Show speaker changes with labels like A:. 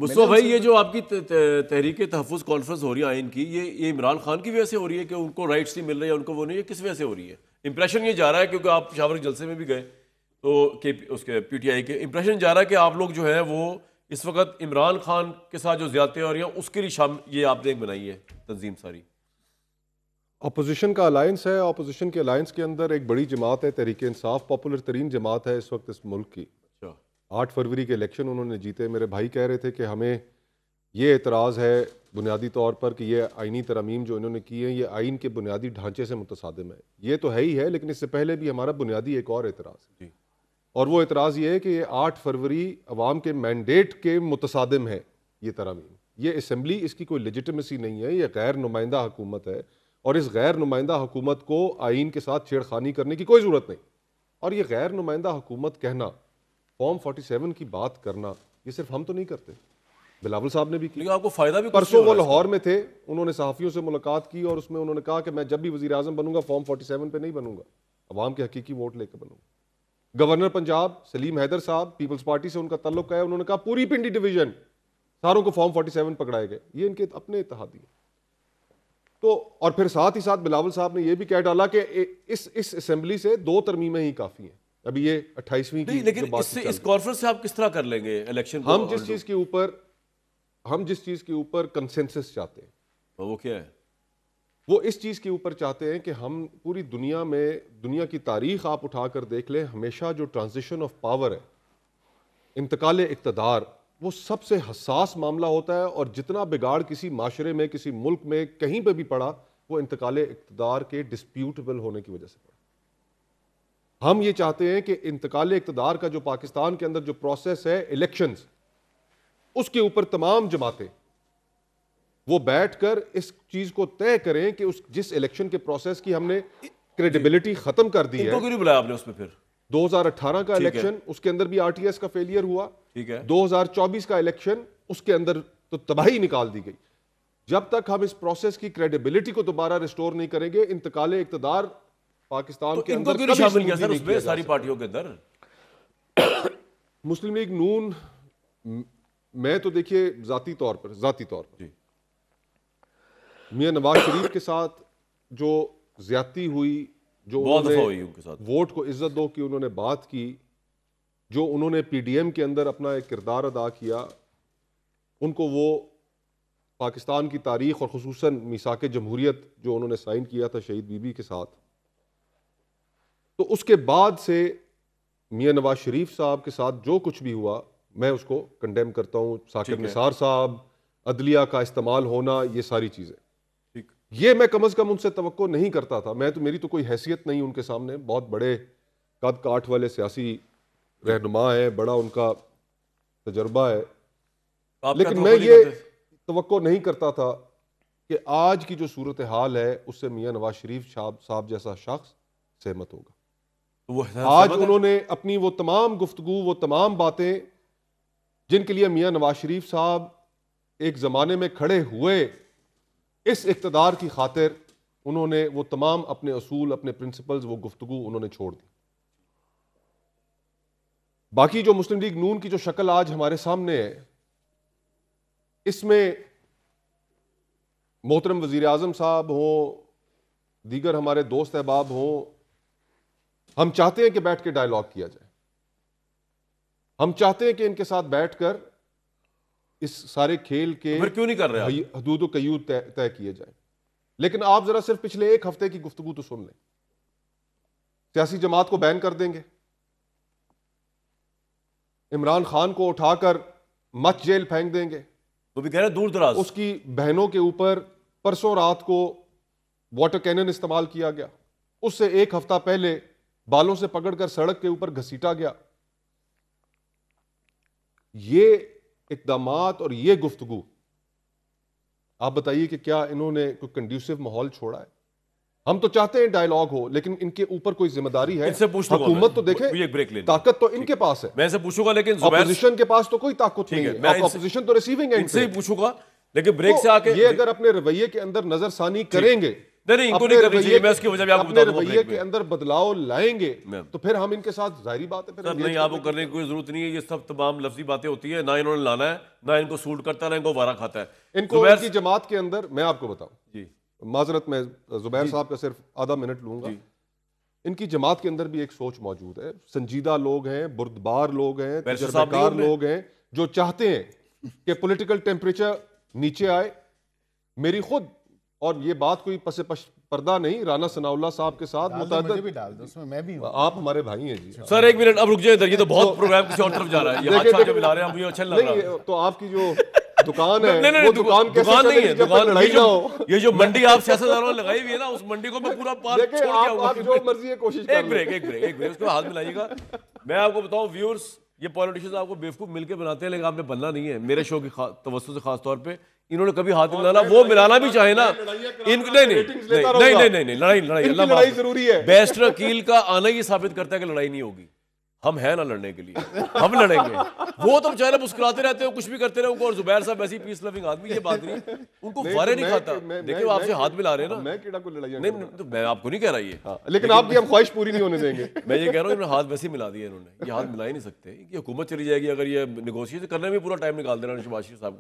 A: مصطفیٰ بھائی یہ جو آپ کی تحریک تحفظ کانفرنس ہو رہی ہے آئین کی، یہ عمران خان کی وجہ سے ہو رہی ہے کہ ان کو رائٹس نہیں مل رہے ہیں، ان کو وہ نہیں ہے، کس وجہ سے ہو رہی ہے؟ امپریشن یہ جا رہا ہے کیونکہ آپ پشاور کے جلسے میں بھی گئے تو اس کے پی ٹی آئی کے امپریشن جا رہا ہے کہ آپ لوگ جو ہے وہ اس وقت عمران خان کے ساتھ جو زیادتیاں ہو رہی ہیں اس کے لیے یہ آپ نے بنائی ہے تنظیم ساری
B: اپوزیشن کا الائنس ہے. اپوزیشن کے الائنس کے اندر ایک بڑی جماعت ہے تحریک انصاف، پاپولر ترین جماعت ہے اس وقت اس ملک کی. 8 فروری کے الیکشن انہوں نے جیتے. میرے بھائی کہہ رہے تھے کہ ہمیں یہ اعتراض ہے بنیادی طور پر کہ یہ آئینی ترامیم جو انہوں نے کی ہیں یہ آئین کے بنیادی ڈھانچے سے متصادم ہے. یہ تو ہے ہی ہے، لیکن اس سے پہلے بھی ہمارا بنیادی ایک اور اعتراض ہے، اور وہ اعتراض یہ ہے کہ یہ 8 فروری عوام کے مینڈیٹ کے متصادم ہے. یہ ترامیم، یہ اسمبلی، اس کی کوئی لیجیٹمیسی نہیں ہے، یہ غیر نمائندہ حکومت ہے، اور اس غیر نمائندہ حکومت کو آئین کے ساتھ چھیڑ خانی کرنے کی کوئی ضرورت نہیں. اور یہ غیر نمائندہ حکومت کہنا، فارم 47 کی بات کرنا، یہ صرف ہم تو نہیں کرتے، بلاول صاحب نے بھی کی.
A: آپ کو فائدہ بھی
B: پرسوں وہ لاہور میں تھے، انہوں نے صحافیوں سے ملاقات کی اور اس میں انہوں نے کہا کہ میں جب بھی وزیر اعظم بنوں گا فارم 47 پہ نہیں بنوں گا، عوام کے حقیقی ووٹ لے کے بنوں گا. گورنر پنجاب سلیم حیدر صاحب، پیپلز پارٹی سے ان کا تعلق ہے، انہوں نے کہا پوری پنڈی ڈویژن ساروں کو فارم 47 پکڑائے گئے. یہ ان کے اپنے اتحادی ہیں. تو اور پھر ساتھ ہی ساتھ بلاول صاحب نے یہ بھی کہہ ڈالا کہ اس اسمبلی سے 2 ترمیمیں ہی کافی ہیں. ابھی یہ 28ویں کی
A: لیکن اس کانفرنس سے آپ کس طرح کر لیں گے الیکشن؟
B: ہم جس چیز کے اوپر کنسنسس چاہتے ہیں
A: وہ کیا ہے؟
B: وہ اس چیز کے اوپر چاہتے ہیں کہ ہم پوری دنیا میں، دنیا کی تاریخ آپ اٹھا کر دیکھ لیں، ہمیشہ جو ٹرانزیشن آف پاور ہے، انتقال اقتدار، وہ سب سے حساس معاملہ ہوتا ہے، اور جتنا بگاڑ کسی معاشرے میں، کسی ملک میں کہیں پہ بھی پڑا، وہ انتقال اقتدار کے ڈسپیوٹیبل ہونے کی وجہ سے پڑا. ہم یہ چاہتے ہیں کہ انتقال اقتدار کا جو پاکستان کے اندر جو پروسیس ہے الیکشنز، اس کے اوپر تمام جماعتیں وہ بیٹھ کر اس چیز کو طے کریں کہ جس الیکشن کے پروسیس کی ہم نے کریڈیبلٹی ختم کر دی ہے.
A: ان کو کیوں نہیں بلایا آپ نے اس میں؟ پھر
B: 2018 کا الیکشن، اس کے اندر بھی آر ٹی ایس کا فیلئر ہوا. 2024 کا الیکشن، اس کے اندر تو تباہی نکال دی گئی. جب تک ہم اس پروسیس کی کریڈیبلٹی کو دوبارہ ریسٹور نہیں کریں گے، انتقال اقتدار پاکستان کے اندر کبھی
A: شامل کیا سر اس میں ساری پارٹیوں کے اندر؟
B: مسلم لیگ نون، میں تو دیکھیے ذاتی طور پر میاں نواز شریف کے ساتھ جو زیادتی ہوئی، جو انہوں نے ووٹ کو عزت دو کی انہوں نے بات کی، جو انہوں نے پی ڈی ایم کے اندر اپنا ایک کردار ادا کیا، ان کو وہ پاکستان کی تاریخ اور خصوصاً میثاق جمہوریت جو انہوں نے سائن کیا تھا شہید بی بی کے ساتھ، تو اس کے بعد سے میاں نواز شریف صاحب کے ساتھ جو کچھ بھی ہوا میں اس کو کنڈیم کرتا ہوں. ثاقب نثار صاحب، عدلیہ کا استعمال ہونا، یہ ساری چیزیں یہ میں کم از کم ان سے توقع نہیں کرتا تھا. میری تو کوئی حیثیت نہیں ان کے سامنے، بہت بڑے قد کاٹ والے سیاسی رہنما ہیں، بڑا ان کا تجربہ ہے، لیکن میں یہ توقع نہیں کرتا تھا کہ آج کی جو صورتحال ہے اس سے میاں نواز شریف صاحب جیسا شخص سہمت ہوگا. آج انہوں نے اپنی وہ تمام گفتگو، وہ تمام باتیں جن کے لیے میاں نواز شریف صاحب ایک زمانے میں کھڑے ہوئے، اس اقتدار کی خاطر انہوں نے وہ تمام اپنے اصول، اپنے پرنسپلز، وہ گفتگو انہوں نے چھوڑ دی. باقی جو مسلم لیگ نون کی جو شکل آج ہمارے سامنے ہے، اس میں محترم وزیر اعظم صاحب ہوں، دیگر ہمارے دوست احباب ہوں، ہم چاہتے ہیں کہ بیٹھ کے ڈائیلاگ کیا جائے. ہم چاہتے ہیں کہ ان کے ساتھ بیٹھ کر اس سارے کھیل کے
A: کیوں نہیں کر رہے
B: حدود و قیود طے کیے جائیں. لیکن آپ ذرا صرف پچھلے 1 ہفتے کی گفتگو تو سن لیں. سیاسی جماعت کو بین کر دیں گے، عمران خان کو اٹھا کر مچ جیل پھینک دیں گے،
A: وہ بھی کہہ رہے دور دراز
B: اس کی بہنوں کے اوپر پرسوں رات کو واٹر کینن استعمال کیا گیا، اس سے 1 ہفتہ پہلے بالوں سے پکڑ کر سڑک کے اوپر گھسیٹا گیا. یہ اقدامات اور یہ گفتگو، آپ بتائیے کہ کیا انہوں نے کوئی کنڈیوسو ماحول چھوڑا ہے؟ ہم تو چاہتے ہیں ڈائیلاگ ہو، لیکن ان کے اوپر کوئی ذمہ داری ہے. حکومت تو دیکھیں، طاقت تو ان کے پاس ہے،
A: میں سے پوچھوں گا، لیکن
B: اپوزیشن کے پاس تو کوئی طاقت نہیں ہے. اپوزیشن تو ریسیونگ اینڈ
A: سے ہی پوچھوں گا، لیکن بریک سے آ کے
B: یہ اگر اپنے رویے کے اندر نظر ثانی کریں گے
A: نہیں ان کو نہیں کرنی چاہیے. میں اس کی وجہ بھی آپ کو
B: اپنے
A: بتا دوں
B: رویے کے اندر بدلاؤ لائیں گے تو پھر ہم ان کے ساتھ ظاہری بات ہے
A: سر نہیں آپ کو کرنے کی کوئی ضرورت نہیں ہے. یہ سب تمام لفظی باتیں ہوتی ہیں, نہ انہوں نے لانا ہے, نہ ان کو سوٹ کرتا ہے, نہ ان کو وارا کھاتا ہے.
B: ان کو ان کی جماعت کے اندر میں آپ کو بتاؤں
A: جی
B: معذرت میں زبیر صاحب کا صرف آدھا منٹ لوں گا. ان کی جماعت کے اندر بھی ایک سوچ موجود ہے. سنجیدہ لوگ ہیں, بردبار لوگ ہیں, تجربہ کار لوگ ہیں جو چاہتے ہیں کہ پولیٹیکل ٹیمپریچر نیچے آئے. میری خود اور یہ بات کوئی پس پردہ نہیں, رانا ثناء اللہ صاحب کے ساتھ متعدد آپ ہمارے بھائی ہیں جی.
A: سر ایک منٹ اب رک جائیں ادھر, یہ تو بہت پروگرام کسی اور طرف جا رہا ہے. یہ ہاتھ کے ملا رہے ہیں, مجھے اچھا لگ رہا ہے.
B: تو آپ کی جو دکان ہے وہ دکان کیسے چلے گی جب تک لڑائی نہ ہو.
A: یہ جو منڈی آپ سیاستدانوں نے لگائی ہوئی ہے نا, اس منڈی کو میں پورا پار چھوڑ کے آؤں گا.
B: آپ جو مرضی ہے کوشش کر لیں.
A: ایک بریک اس کو ہاتھ ملائیے گا. میں آپ کو بتاؤں ویورز, یہ پولیٹیشینز آپ کو بیوقوف مل کے بناتے ہیں لیکن آپ نے بننا نہیں ہے. میرے شو کی توسط سے خاص طور پہ انہوں نے کبھی ہاتھ ملانا, وہ ملانا بھی چاہے نا نہیں لڑائی
B: ضروری ہے.
A: بیرسٹر عقیل کا آنا یہ ثابت کرتا ہے کہ لڑائی نہیں ہوگی. ہم ہیں نا لڑنے کے لیے, ہم لڑیں گے. وہ تو بیچارے مسکراتے رہتے ہیں, کچھ بھی کرتے رہے. اور زبیر صاحب ایسی پیس لونگ آدمی, یہ بات نہیں, ان کو فارے نہیں کھاتا. دیکھیں آپ سے ہاتھ ملا رہے ہیں نا,
B: میں کیڑا کو لڑائی
A: نہیں تو میں آپ کو نہیں کہہ رہا یہ,
B: لیکن آپ کی ہم خواہش پوری نہیں ہونے دیں گے.
A: میں یہ کہہ رہا ہوں انہوں نے ہاتھ ویسے ملا دیے. انہوں نے یہ ہاتھ ملا ہی نہیں سکتے. یہ حکومت چلی جائے گی اگر یہ نیگوشیشن کرنے میں پورا ٹائم نکال دینا شہباز شریف صاحب کا.